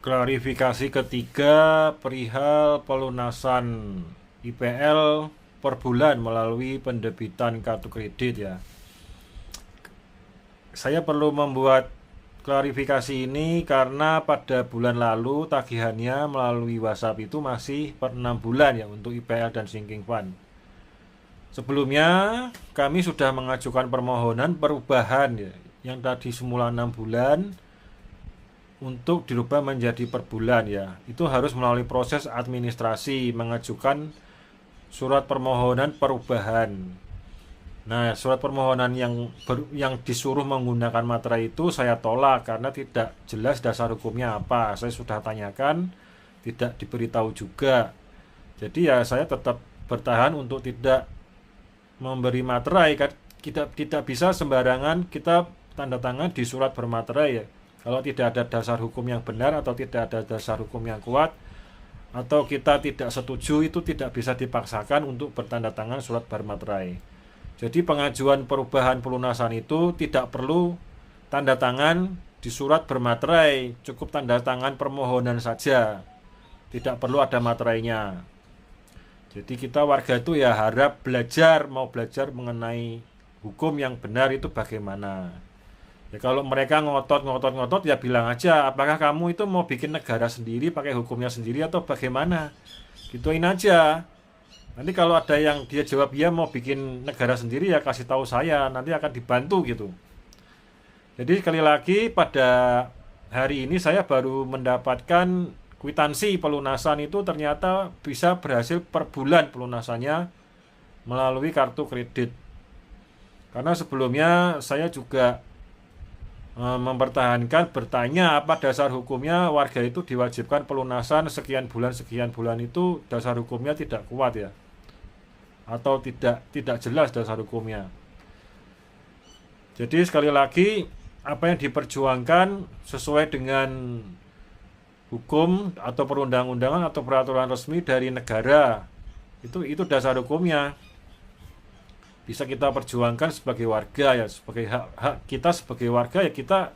Klarifikasi ketiga perihal pelunasan IPL per bulan melalui penerbitan kartu kredit ya. Saya perlu membuat klarifikasi ini karena pada bulan lalu tagihannya melalui WhatsApp itu masih per 6 bulan ya untuk IPL dan Sinking Fund. Sebelumnya kami sudah mengajukan permohonan perubahan ya, yang tadi semula 6 bulan untuk dirubah menjadi per bulan ya. Itu harus melalui proses administrasi mengajukan surat permohonan perubahan. Nah, surat permohonan yang disuruh menggunakan materai itu saya tolak karena tidak jelas dasar hukumnya apa. Saya sudah tanyakan, tidak diberitahu juga. Jadi ya saya tetap bertahan untuk tidak memberi materai. Tidak bisa sembarangan kita tanda tangan di surat bermaterai ya. Kalau tidak ada dasar hukum yang benar atau tidak ada dasar hukum yang kuat atau kita tidak setuju, itu tidak bisa dipaksakan untuk bertanda tangan surat bermaterai. Jadi pengajuan perubahan pelunasan itu tidak perlu tanda tangan di surat bermaterai, cukup tanda tangan permohonan saja, tidak perlu ada materainya. Jadi kita warga itu ya harap mau belajar mengenai hukum yang benar itu bagaimana. Ya kalau mereka ngotot ya bilang aja, apakah kamu itu mau bikin negara sendiri pakai hukumnya sendiri atau bagaimana? Gituin aja. Nanti kalau ada yang dia jawab ya mau bikin negara sendiri ya kasih tahu saya, nanti akan dibantu gitu. Jadi sekali lagi pada hari ini saya baru mendapatkan kwitansi pelunasan itu ternyata bisa berhasil per bulan pelunasannya melalui kartu kredit. Karena sebelumnya saya juga mempertahankan bertanya apa dasar hukumnya warga itu diwajibkan pelunasan sekian bulan itu dasar hukumnya tidak kuat ya atau tidak jelas dasar hukumnya. Jadi sekali lagi apa yang diperjuangkan sesuai dengan hukum atau perundang-undangan atau peraturan resmi dari negara itu dasar hukumnya bisa kita perjuangkan sebagai warga ya, sebagai hak kita sebagai warga ya, kita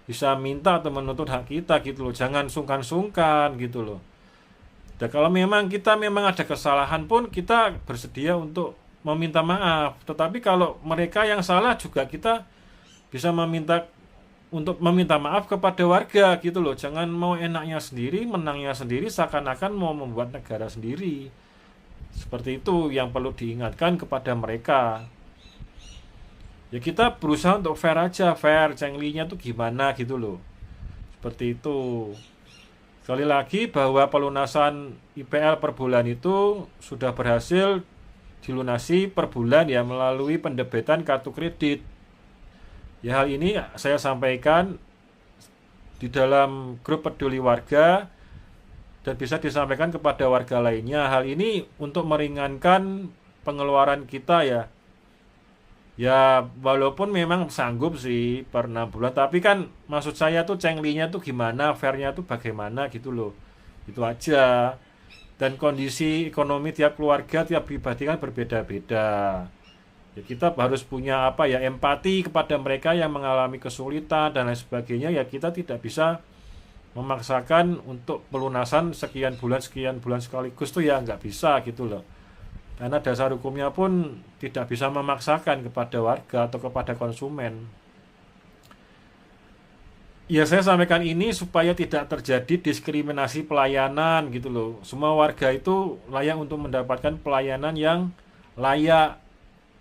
bisa minta atau menuntut hak kita gitu loh, jangan sungkan-sungkan gitu loh. Dan kalau kita memang ada kesalahan pun kita bersedia untuk meminta maaf, tetapi kalau mereka yang salah juga kita bisa meminta maaf kepada warga gitu loh, jangan mau enaknya sendiri, menangnya sendiri, seakan-akan mau membuat negara sendiri. Seperti itu yang perlu diingatkan kepada mereka. Ya kita berusaha untuk fair aja, fair, cenglinya tuh gimana gitu loh. Seperti itu. Sekali lagi bahwa pelunasan IPL per bulan itu sudah berhasil dilunasi per bulan ya melalui pendebitan kartu kredit. Ya hal ini saya sampaikan di dalam grup peduli warga dan bisa disampaikan kepada warga lainnya. Hal ini untuk meringankan pengeluaran kita ya. Ya walaupun memang sanggup sih per 6 bulan, tapi kan maksud saya tuh cenglinya tuh gimana, fairnya tuh bagaimana gitu loh. Itu aja. Dan kondisi ekonomi tiap keluarga, tiap pribadi kan berbeda-beda. Ya kita harus punya empati kepada mereka yang mengalami kesulitan dan lain sebagainya. Ya kita tidak bisa memaksakan untuk pelunasan sekian bulan sekaligus tuh ya nggak bisa gitu loh, karena dasar hukumnya pun tidak bisa memaksakan kepada warga atau kepada konsumen. Ya saya sampaikan ini supaya tidak terjadi diskriminasi pelayanan gitu loh. Semua warga itu layak untuk mendapatkan pelayanan yang layak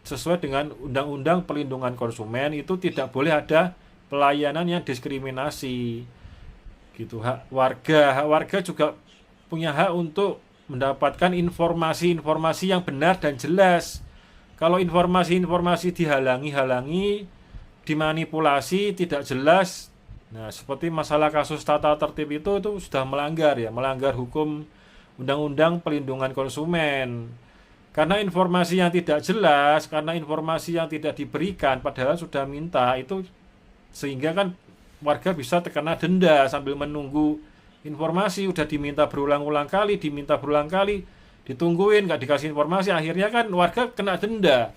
sesuai dengan Undang-Undang Perlindungan Konsumen. Itu tidak boleh ada pelayanan yang diskriminasi gitu. Hak warga juga punya hak untuk mendapatkan informasi-informasi yang benar dan jelas. Kalau informasi-informasi dihalangi, dimanipulasi, tidak jelas, nah seperti masalah kasus tata tertib itu sudah melanggar hukum Undang-Undang Perlindungan Konsumen. Karena informasi yang tidak jelas, karena informasi yang tidak diberikan padahal sudah minta itu, sehingga kan warga bisa terkena denda sambil menunggu informasi. Udah diminta berulang-ulang kali, ditungguin nggak dikasih informasi, akhirnya kan warga kena denda.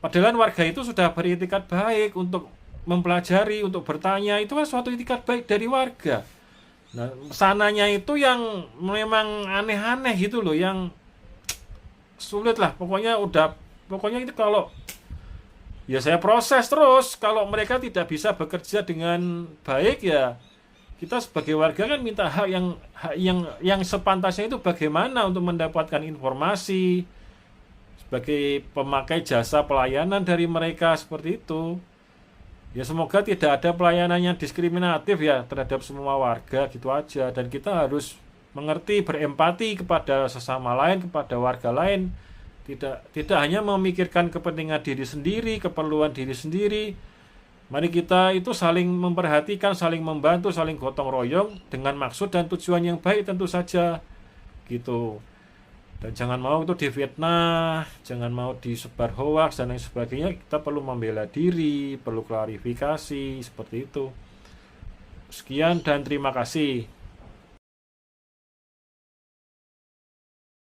Padahal warga itu sudah beritikat baik untuk mempelajari, untuk bertanya, itu kan suatu itikat baik dari warga. Nah, sananya itu yang memang aneh-aneh gitu loh, yang sulit lah. Pokoknya itu kalau ya saya proses terus. Kalau mereka tidak bisa bekerja dengan baik ya kita sebagai warga kan minta hak yang sepantasnya itu bagaimana untuk mendapatkan informasi sebagai pemakai jasa pelayanan dari mereka seperti itu. Ya semoga tidak ada pelayanan yang diskriminatif ya terhadap semua warga gitu aja, dan kita harus mengerti, berempati kepada sesama lain, kepada warga lain. Tidak hanya memikirkan kepentingan diri sendiri, keperluan diri sendiri. Mari kita itu saling memperhatikan, saling membantu, saling gotong royong dengan maksud dan tujuan yang baik tentu saja. Gitu. Dan jangan mau itu difitnah, jangan mau disebar hoaks dan lain sebagainya. Kita perlu membela diri, perlu klarifikasi seperti itu. Sekian dan terima kasih.